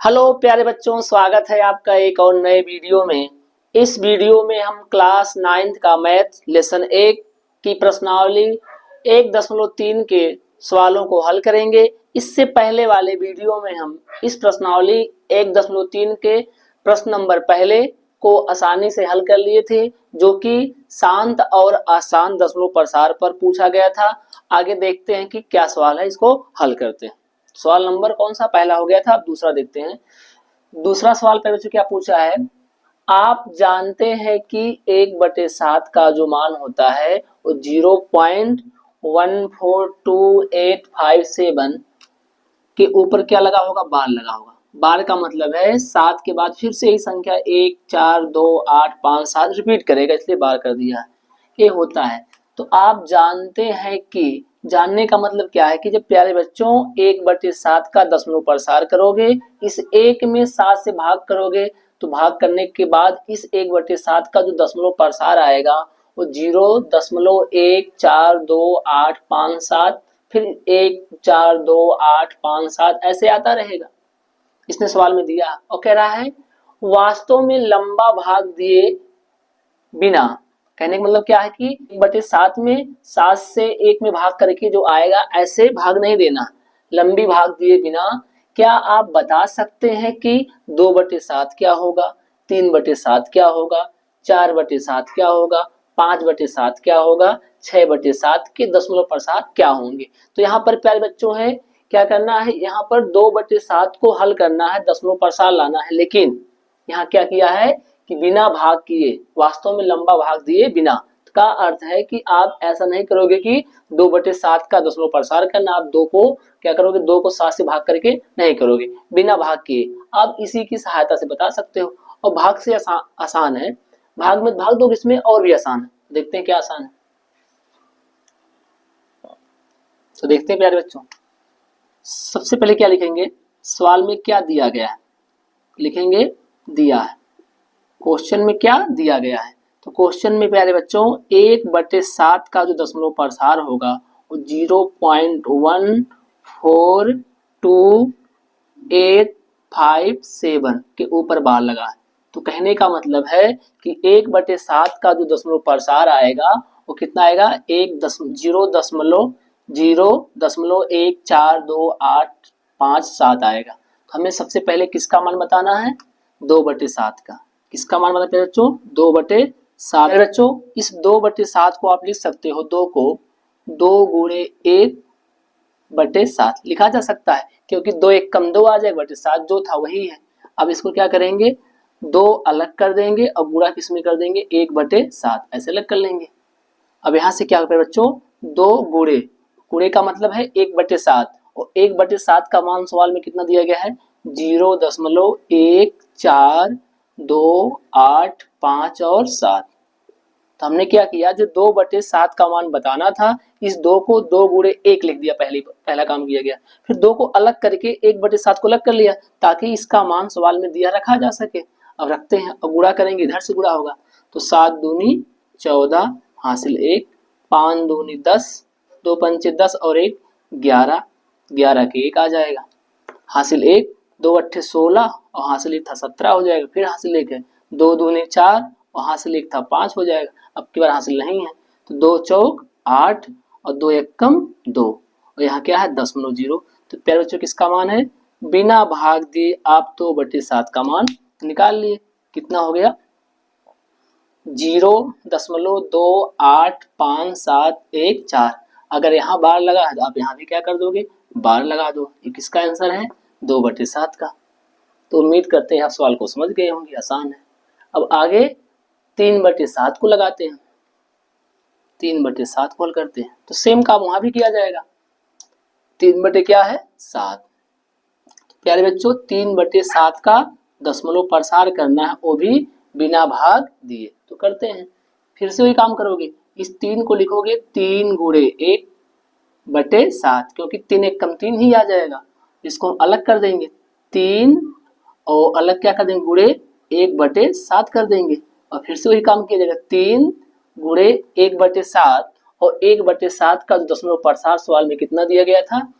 Hello प्यारे बच्चों, स्वागत है आपका एक और नए वीडियो में। इस वीडियो में हम क्लास 9th का मैथ लेसन 1 की प्रश्नावली 1.3 के सवालों को हल करेंगे। इससे पहले वाले वीडियो में हम इस प्रश्नावली 1.3 के प्रश्न नंबर पहले को आसानी से हल कर लिए थे, जो कि शांत और आसान दशमलव प्रसार पर पूछा गया था। आगे देखते हैं कि क्या सवाल है, इसको हल करते हैं। सवाल नंबर कौन सा पहला हो गया था, अब दूसरा देखते हैं। दूसरा सवाल पे बच्चों क्या पूछा है, आप जानते हैं कि 1/7 का जो मान होता है वो 0.142857 के ऊपर क्या लगा होगा, बार लगा होगा। बार का मतलब है 7 के बाद फिर से ही संख्या 1 4 2 8 5 7 रिपीट करेगा, इसलिए बार कर दिया है। ये होता है। तो आप जानते हैं कि, जानने का मतलब क्या है कि जब प्यारे बच्चों 1/7 का दशमलव प्रसार करोगे, इस 1 में 7 से भाग करोगे, तो भाग करने के बाद इस 1/7 का जो दशमलव प्रसार आएगा वो 0.142857 फिर 1 4 2 8 5 7 ऐसे आता रहेगा। इसने सवाल में दिया और कह रहा है वास्तव में लंबा भाग दिए बिना। कहने का मतलब क्या है कि 1/7 में 7 से 1 में भाग करके जो आएगा ऐसे भाग नहीं देना, लंबी भाग दिए बिना। क्या आप बता सकते हैं कि 2/7 क्या होगा, 3/7 क्या होगा, 4/7 क्या होगा, 5/7 क्या होगा, 6/7 के दशमलव प्रसार क्या होंगे। तो यहाँ पर प्यारे बच्चों है क्या करना है, यहाँ पर 2/7 को हल करना है, दशमलव प्रसार लाना है। लेकिन यहाँ क्या किया है कि बिना भाग किए, वास्तव में लंबा भाग दिए बिना का अर्थ है कि आप ऐसा नहीं करोगे कि 2/7 का दशमलव प्रसार करना, आप 2 को क्या करोगे, 2 को 7 से भाग करके नहीं करोगे, बिना भाग किए। आप इसी की सहायता से बता सकते हो। और भाग से आसान है, भाग में भाग दो, इसमें और भी आसान है। देखते हैं क्या आसान है, तो देखते हैं प्यारे बच्चों। सबसे पहले क्या लिखेंगे, सवाल में क्या दिया गया है, लिखेंगे दिया है, क्वेश्चन में क्या दिया गया है। तो क्वेश्चन में प्यारे बच्चों 1/7 का जो दशमलव प्रसार होगा वो 0.142857 के ऊपर बार लगा है। तो कहने का मतलब है कि 1/7 का जो दशमलव प्रसार आएगा वो कितना आएगा, 0.142857 आएगा। तो हमें सबसे पहले किसका मान बताना है, 2/7 का। किसका मान बताते बच्चों, 2/7। बच्चों इस 2/7 को आप लिख सकते हो, 2 को 2 गुणे 1/7 लिखा जा सकता है, क्योंकि 2 1 कम 2 आ जाएगा, 1/7 जो था वही है। अब इसको क्या करेंगे, 2 अलग कर देंगे और गुणा किसमें कर देंगे, 1/7 ऐसे अलग कर लेंगे। अब यहाँ से क्या करें बच्चों, 2 गुणे, गुणे का मतलब है 1/7, और 1/7 का मान सवाल में कितना दिया गया है, 0.1428 और 7। तो हमने क्या किया, जो 2/7 का मान बताना था, इस 2 को 2 गुणे 1 लिख दिया, पहला काम किया गया। फिर 2 को अलग करके 1/7 को अलग कर लिया, ताकि इसका मान सवाल में दिया रखा जा सके। अब रखते हैं और गुणा करेंगे, इधर से गुणा होगा। तो 7 दूनी 14 हासिल 1, 5 दूनी 10, 2 पंचे 10 और 1 11, 11 के 1 आ जाएगा, हासिल 1, 2 अट्ठे 16 और हासिल 1 था 17 हो जाएगा। फिर हासिल 1 है, 2 दूनी 4 और हासिल 1 था 5 हो जाएगा। अब की बार हासिल नहीं है, तो 2 चौक 8 और 2 एकम 2, और यहाँ क्या है 0.0। तो प्यारे बच्चों किसका मान है, बिना भाग दिए आप 2/7 का मान निकाल लिए। कितना हो गया, 0.285714। अगर यहाँ बार लगा है तो आप यहाँ भी क्या कर दोगे, बार लगा दो। ये किसका आंसर है, 2/7 का। तो उम्मीद करते हैं आप सवाल को समझ गए होंगे, आसान है। अब आगे 3/7 को लगाते हैं, 3/7 को हल करते हैं। तो सेम काम वहां भी किया जाएगा, 3 क्या है 7। प्यारे बच्चों 3/7 का दशमलव प्रसार करना है, वो भी बिना भाग दिए। तो करते हैं, फिर से वही काम करोगे, इस 3 को लिखोगे 3 गुणे 1/7, क्योंकि 3 1 कम 3 ही आ जाएगा। इसको हम अलग कर देंगे, 3 और अलग क्या कर देंगे, गुणे 1/7 कर देंगे। और फिर से वही काम किया जाएगा, 3 गुणे 1/7, और 1/7 का दशमलव प्रसार सवाल में कितना दिया गया था,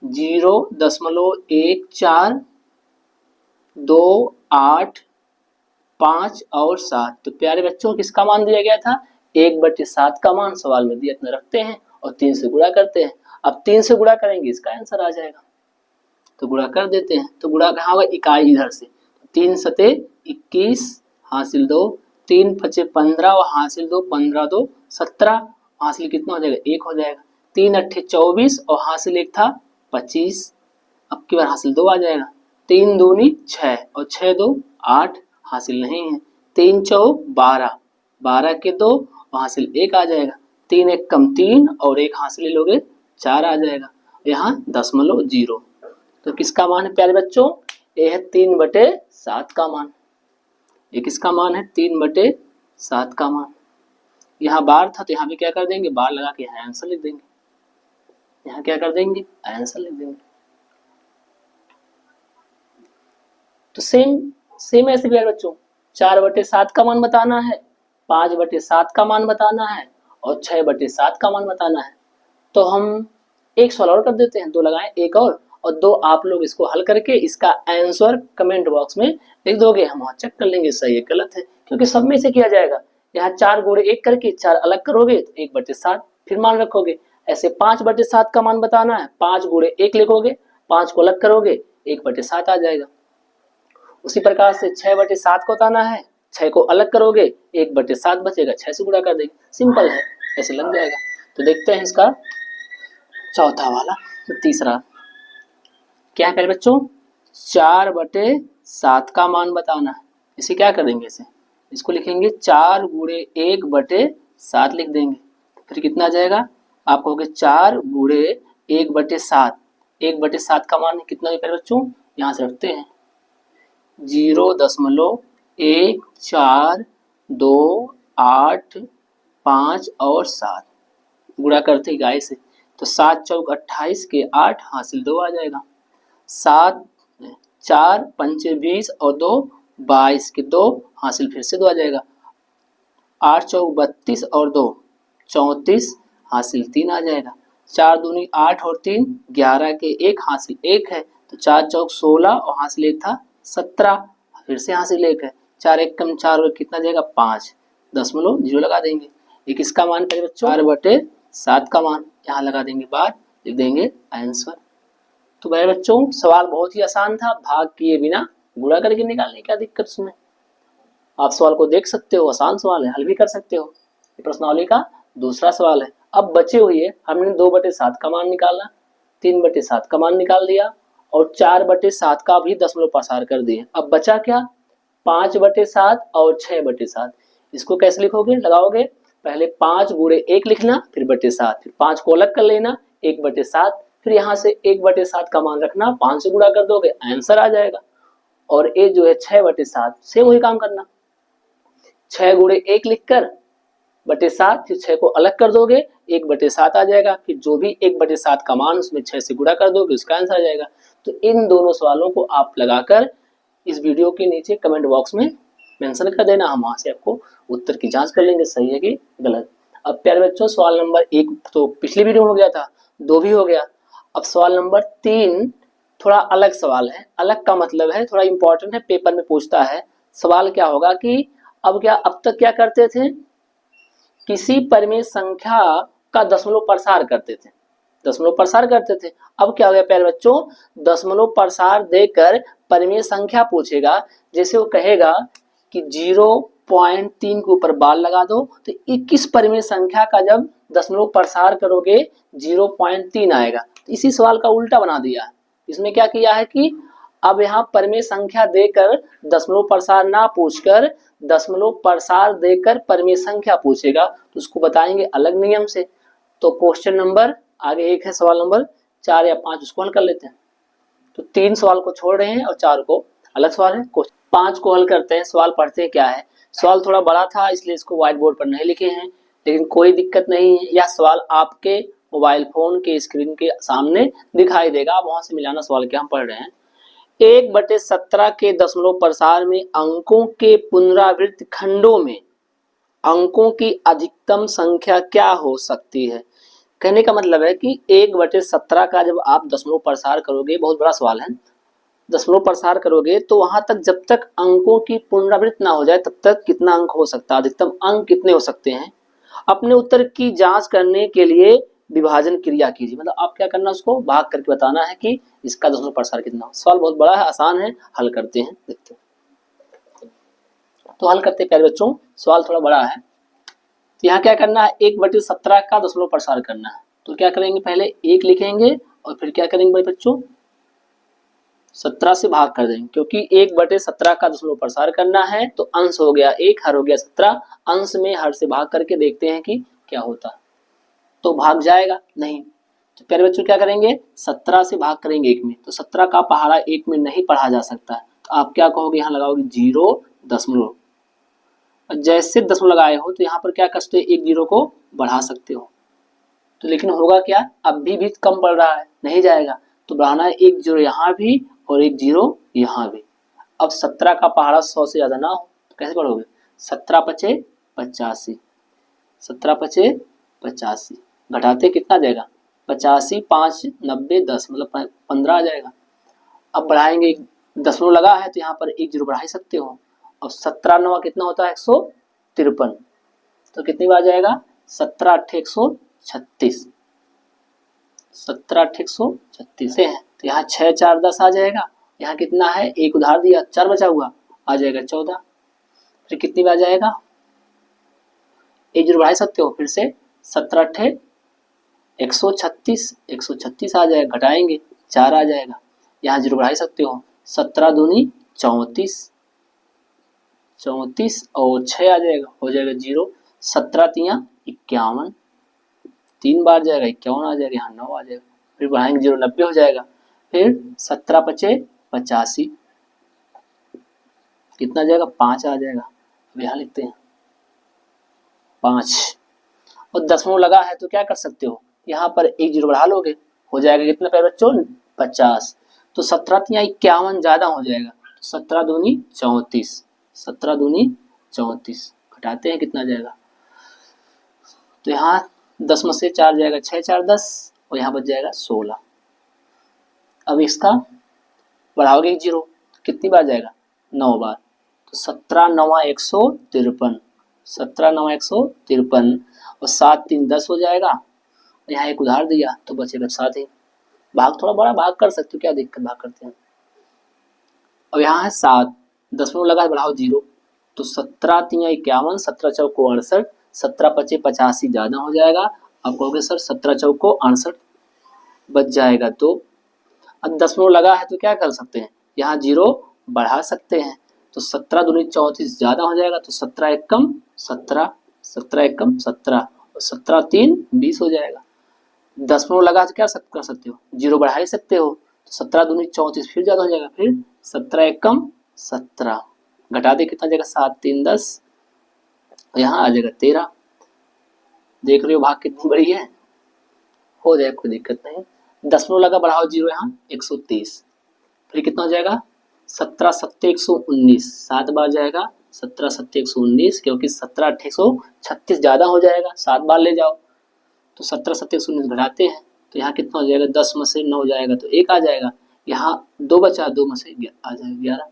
0.14 2, 8, 5 और 7। तो प्यारे बच्चों किसका मान दिया गया था? 1/7 का मान सवाल में दिया, इतना रखते हैं और 3 से गुणा करते हैं। अब 3 से गुणा करेंगे, इसका आंसर आ जाएगा। तो गुणा कर देते हैं। तो गुणा कहाँ होगा? इकाई इधर से। 3 सते 21 हासिल 2, 3 पचे 15 और हासिल 2, 15 2 17, हासिल कितना हो जाएगा? 1 हो जाएगा। 3 अट्ठे 24 और हासिल 1 था 25। अब की बार हासिल 2 आ जाएगा। 3 दूनी 6 और 6 2 8, हासिल नहीं है। 3 चौक 12, 12 के 2 और हासिल 1 आ जाएगा। 3 1 कम 3 और 1 हासिल ले लोगे 4 आ जाएगा। यहाँ 0.0। तो किसका मान है प्यारे बच्चों? ये है 3/7 का मान। ये किसका मान है? 3/7 का मान। यहाँ बार था तो यहाँ भी क्या कर देंगे? बार लगा के यहाँ आंसर लिख देंगे। यहाँ क्या कर देंगे? आंसर लिख देंगे। तो सेम ऐसे प्यारे बच्चों 4/7 का मान बताना है, 5/7 का मान बताना है और 6/7 का मान बताना है। तो हम एक सवाल और कर देते हैं, 2 लगाएं एक और 2 आप लोग इसको हल करके इसका आंसर कमेंट बॉक्स में लिख दोगे। हम वहाँ चेक कर लेंगे सही है गलत है, क्योंकि सब में से किया जाएगा। यहाँ 4 गुणे 1 करके 4 अलग करोगे तो 1/7 फिर मान रखोगे। ऐसे 5/7 का मान बताना है, 5 गुणे 1 लिखोगे, 5 को अलग करोगे 1/7 आ जाएगा। उसी प्रकार से 6/7 को बताना है, 6 को अलग करोगे 1/7 बचेगा, 6 से गुणा कर देंगे। सिंपल है, ऐसे लग जाएगा। तो देखते हैं इसका चौथा वाला। तो तीसरा क्या है पहले बच्चों? 4/7 का मान बताना है। इसे क्या करेंगे? इसको लिखेंगे 4 गुणे 1/7 लिख देंगे। फिर कितना आ जाएगा? आप कहोगे 4 गुणे 1/7। 1/7 का मान कितना है पहले बच्चों? यहाँ से रखते हैं 0.1428 और 7 गुणा करते गाय से। तो 7 चौक 28 के 8 हासिल 2 आ जाएगा। 7 4 पंचे 20 और 2 22 के 2 हासिल फिर से 2 आ जाएगा। 8 चौक 32 और 2 34 हासिल 3 आ जाएगा। 4 दूनी 8 और 3 11 के 1 हासिल 1 है। तो 4 चौक 16 और हासिल 1 था 17, फिर से हासिल 1 है। 4 1 कम 4 और कितना जाएगा? 5, 0.0 लगा देंगे। ये किसका मान है बच्चों? 4/7 का मान। यहाँ लगा देंगे बार, लिख देंगे आंसर। तो मेरे बच्चों सवाल बहुत ही आसान था, भाग किए बिना गुणा करके निकालने क्या दिक्कत उसमें? आप सवाल को देख सकते हो, आसान सवाल है, हल भी कर सकते हो। ये प्रश्नावली का दूसरा सवाल है। अब बचे हुए हमने 2/7 का मान निकालना, 3/7 का मान निकाल दिया और 4/7 का भी दशमलव प्रसार कर दिए। अब बचा क्या? 5/7 और 6/7। इसको कैसे लिखोगे? लगाओगे, पहले 5 गुणे 1 लिखना, फिर /7, फिर 5 को अलग कर लेना 1/7, फिर यहाँ से 1/7 का मान रखना, 5 से गुणा कर दोगे आंसर आ जाएगा। और ये जो है 6/7 से वही काम करना, 6 गुणे 1 लिखकर /7, फिर 6 को अलग कर दोगे 1/7 आ जाएगा। फिर जो भी 1/7 का मान उसमें 6 से गुणा कर दोगे उसका आंसर आ जाएगा। तो इन दोनों सवालों को आप लगाकर इस वीडियो के नीचे कमेंट बॉक्स में मेंशन कर देना, हम वहां से आपको उत्तर की जांच कर लेंगे सही है कि गलत। अब प्यारे बच्चों सवाल नंबर 1 तो पिछली वीडियो में हो गया था, 2 भी हो गया। अब सवाल नंबर 3 थोड़ा अलग सवाल है। अलग का मतलब है थोड़ा इंपॉर्टेंट है, पेपर में पूछता है। सवाल क्या होगा कि अब तक क्या करते थे? किसी परिमेय संख्या का दशमलव प्रसार करते थे, दशमलव प्रसार करते थे। अब क्या हो गया प्यारे बच्चों? दशमलव प्रसार देकर परिमेय संख्या पूछेगा। जैसे वो कहेगा कि 0.3 के ऊपर बार लगा दो, तो 21 परिमेय संख्या का जब दशमलव प्रसार करोगे 0.3 आएगा। तो इसी सवाल का उल्टा बना दिया। इसमें क्या किया है कि अब यहाँ परिमेय संख्या देकर दशमलव प्रसार ना पूछकर दशमलव प्रसार देकर परिमेय संख्या पूछेगा, तो उसको बताएंगे अलग नियम से। तो क्वेश्चन नंबर आगे 1 है, सवाल नंबर 4 या 5 उसको हल कर लेते हैं। तो 3 सवाल को छोड़ रहे हैं और 4 को अलग सवाल है। 5 को हल करते हैं। सवाल पढ़ते हैं क्या है। सवाल थोड़ा बड़ा था इसलिए इसको व्हाइट बोर्ड पर नहीं लिखे हैं, लेकिन कोई दिक्कत नहीं है। यह सवाल आपके मोबाइल फोन के स्क्रीन के सामने दिखाई देगा, आप वहां से मिलाना सवाल क्या हम पढ़ रहे हैं। 1/17 के दशमलव प्रसार में अंकों के पुनरावृत्त खंडों में अंकों की अधिकतम संख्या क्या हो सकती है? कहने का मतलब है कि 1/17 का जब आप दशमलव प्रसार करोगे, बहुत बड़ा सवाल है, दशमलव प्रसार करोगे तो वहां तक जब तक अंकों की पुनरावृत्ति ना हो जाए तब तक कितना अंक हो सकता है, अधिकतम अंक कितने हो सकते हैं। अपने उत्तर की जांच करने के लिए विभाजन क्रिया कीजिए, मतलब आप क्या करना, उसको भाग करके बताना है कि इसका दशमलव प्रसार कितना हो। सवाल बहुत बड़ा है, आसान है, हल करते हैं, देखते हैं। तो हल करते हैं प्यारे बच्चों, सवाल थोड़ा बड़ा है। तो यहाँ क्या करना है, 1/17 का दशमलव प्रसार करना है। तो क्या करेंगे, पहले 1 लिखेंगे और फिर क्या करेंगे भाई बच्चों, 17 से भाग कर देंगे, क्योंकि 1/17 का दशमलव प्रसार करना है। तो अंश हो गया 1, हर हो गया 17, अंश में हर से भाग करके देखते हैं कि क्या होता है। तो भाग जाएगा नहीं, तो प्यारे बच्चों क्या करेंगे, 17 से भाग करेंगे 1 में, तो 17 का पहाड़ा 1 में नहीं पढ़ा जा सकता है। तो आप क्या कहोगे, यहाँ लगाओगे 0 दशमलव, जैसे दशमलव लगाए हो तो यहाँ पर क्या कर सकते हो, 1 0 को बढ़ा सकते हो। तो लेकिन होगा क्या, अब भी कम पड़ रहा है, नहीं जाएगा, तो बढ़ाना है 1 0 यहाँ भी और 1 0 यहाँ भी। अब 17 का पहाड़ा 100 से ज्यादा ना हो तो कैसे पढ़ोगे, 17 पचे 85, 17 पचे 85, घटाते कितना जाएगा, 85, 5 90 10, मतलब 15 आ जाएगा। अब बढ़ाएंगे, दशमलव लगा है तो यहाँ पर 1 0 बढ़ा ही सकते हो। अब 17 9 कितना होता है, 153, तो कितनी बार जाएगा, 17 8 136, 17 8 136 है। तो यहाँ 6 4 10 आ जाएगा। यहाँ कितना है, 1 उधार दिया, 4 बचा हुआ, आ जाएगा 14। फिर कितनी बार जाएगा, 1 0 बढ़ा सकते हो, फिर से 17 8 136, 136 आ जाएगा, घटाएंगे 4 आ जाएगा, यहाँ 0 बढ़ा सकते हो, 17 दूनी 34, 34 और 6 आ जाएगा, हो जाएगा 0, 17 तिया 51, 3 बार जाएगा 51 आ जाएगा, यहाँ 9 आ जाएगा, फिर बढ़ाएंगे 0 90 हो जाएगा, फिर 17 पचे 85, कितना जाएगा, 5 आ जाएगा। अब यहाँ लिखते हैं 5, और दशमलव लगा है तो क्या कर सकते हो, यहाँ पर 1 0 बढ़ा लोगे, हो जाएगा कितना प्यारे बच्चों, 50। तो 17 तिया 51 ज्यादा हो जाएगा, 17 दूनी 34, 17 दूनी 34, घटाते हैं कितना जाएगा, तो यहाँ 10 में से 4 जाएगा, 6 4 10, और यहाँ बच जाएगा 16। अब इसका बढ़ाओगे 1 0, कितनी बार जाएगा, 9 बार, तो 17 9 153, 17 9 153, और 7 3 10 हो जाएगा, यहाँ 1 उधार दिया तो बचेगा 7 ही। भाग थोड़ा बड़ा भाग कर सकते हो, क्या दिक्कत, भाग करते हैं। अब यहाँ है 7, दशमलव लगा बढ़ाओ 0, तो 17 तिया 51, 17 चौको 68, 17 पचे 85 ज्यादा हो जाएगा। आप कहोगे सर 17 चौको 68, बच जाएगा 2। अब दशमलव लगा है तो क्या कर सकते हैं, यहाँ 0 बढ़ा सकते हैं, तो 17 दूनी 34 ज्यादा हो जाएगा, तो 17 1 कम 17, 17 1 कम 17, और 17 3 20 हो जाएगा। दशमलव लगा तो क्या कर सकते हो, 0 बढ़ा ही सकते हो, तो 17 दूनी 34 फिर ज्यादा हो जाएगा, फिर 17 1 कम 17, घटा दे कितना जाएगा, 7 3 10, यहाँ आ जाएगा 13। देख रहे हो भाग कितनी बड़ी है, हो जाएगा, कोई दिक्कत नहीं। दशमलव लगा बढ़ाओ 0, यहाँ 130, फिर कितना हो जाएगा, 17 7 119, 7 बार जाएगा, 17 7 119, क्योंकि 17 8 136 ज्यादा हो जाएगा, 7 बार ले जाओ, तो 17 7 119 घटाते हैं, तो यहाँ कितना हो जाएगा, 10 में से 9 जाएगा तो 1 आ जाएगा, यहाँ 2 बचा, 2 में से आ जाएगा 11।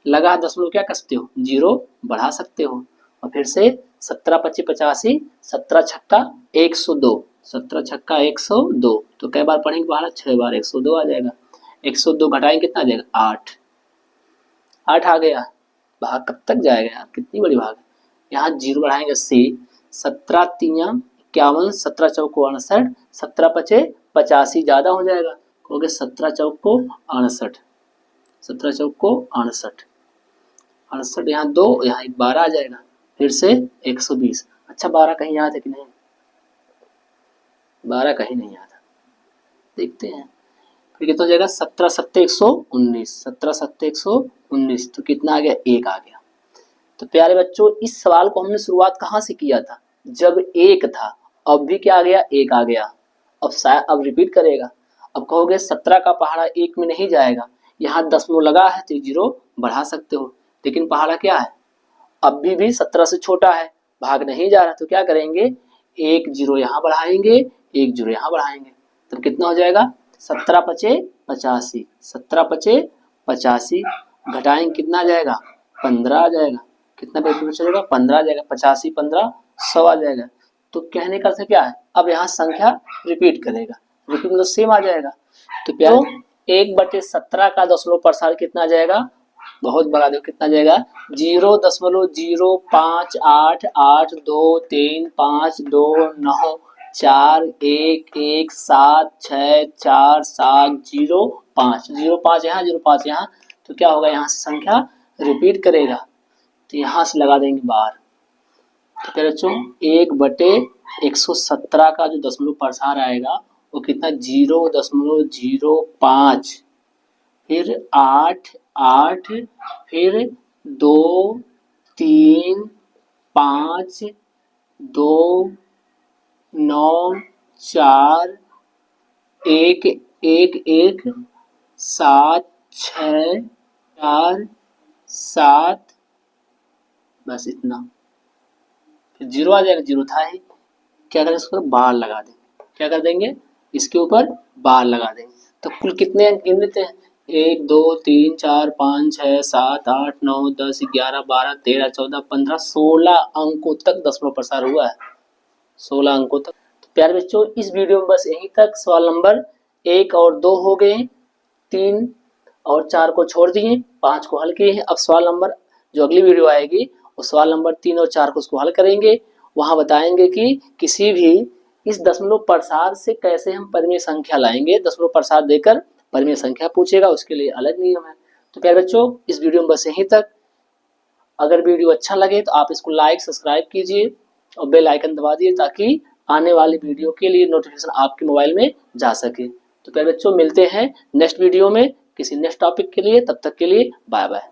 लगा दशमलव क्या कर सकते हो, 0 बढ़ा सकते हो, और फिर से 17 पचे 85, 17 छक्का 102, 17 छक्का 102, तो कई बार पढ़ेंगे बाहर, 6 बार 102 आ जाएगा, 102 घटाएंगे कितना आ जाएगा, 8, 8 आ गया। भाग कब तक जाएगा यार, कितनी बड़ी भाग है। यहाँ 0 बढ़ाएंगे 80, 17 तिया 51, 17 चौको 68, 17 पचे 85 ज्यादा हो जाएगा, कहोगे 17 चौको 68, 17 चौको 68, 68, यहाँ 2, यहाँ 1 12 आ जाएगा, फिर से 120। अच्छा 12 कहीं याद है कि नहीं, 12 कहीं नहीं याद है, देखते हैं। फिर कितना हो जाएगा, 17 7 119, 17 7 119, तो कितना आ गया, 1 आ गया। तो प्यारे बच्चों इस सवाल को हमने शुरुआत कहाँ से किया था, जब 1 था, अब भी क्या आ गया, 1 आ गया। अब शायद अब रिपीट करेगा, अब कहोगे 17 का पहाड़ा 1 में नहीं जाएगा, यहाँ दशमलव लगा है तो 0 बढ़ा सकते हो, लेकिन पहाड़ा क्या है, अब भी 17 से छोटा है, भाग नहीं जा रहा, तो क्या करेंगे, 1 0 यहाँ बढ़ाएंगे, 1 0 यहाँ बढ़ाएंगे, तो कितना हो जाएगा, 17 पचे 85, 17 पचे 85 घटाएंगे कितना आ जाएगा 15 आ जाएगा। कितना पेपर चलेगा 15 आ जाएगा। 85 15 100 आ जाएगा। तो कहने का अर्थ क्या है, अब यहाँ संख्या रिपीट करेगा, रिपीट मतलब सेम आ जाएगा। तो क्या 1/17 का दशमलव प्रसार कितना आ जाएगा, बहुत बड़ा देखो कितना आ जाएगा 0.88829411764764705 05 यहाँ 05 यहाँ। तो क्या होगा यहाँ से संख्या रिपीट करेगा, तो यहाँ से लगा देंगे बाहर। तो कह बच्चों 1/117 का जो दशमलव प्रसार आएगा वो कितना 0.05 फिर 8 8 फिर 2 3 5 2 9 4 1 1 1 7 6 4 7 बस इतना। फिर 0 आ जाएगा, 0 था ही, क्या करें इसको बार लगा देंगे। क्या कर देंगे इसके ऊपर बार लगा देंगे। तो कुल कितने अंक गिन लेते हैं 1 2 3 4 5 6 7 8 9 10 11 12 13 14 15 16 अंकों तक दशमलव प्रसार हुआ है, 16 अंकों तक। तो प्यारे बच्चों इस वीडियो में बस यहीं तक। सवाल नंबर 1 और 2 हो गए, 3 और 4 को छोड़ दिए, 5 को हल किए हैं। अब सवाल नंबर जो अगली वीडियो आएगी वो सवाल नंबर 3 और 4 को उसको हल करेंगे। वहां बताएंगे कि किसी भी इस दशमलव प्रसार से कैसे हम परिमेय संख्या लाएंगे। दशमलव प्रसार देकर परिमेय संख्या पूछेगा, उसके लिए अलग नियम है। तो प्यारे बच्चों इस वीडियो में बस यहीं तक। अगर वीडियो अच्छा लगे तो आप इसको लाइक सब्सक्राइब कीजिए और बेल आइकन दबा दिए ताकि आने वाली वीडियो के लिए नोटिफिकेशन आपके मोबाइल में जा सके। तो प्यारे बच्चों मिलते हैं नेक्स्ट वीडियो में किसी नेक्स्ट टॉपिक के लिए, तब तक के लिए बाय बाय।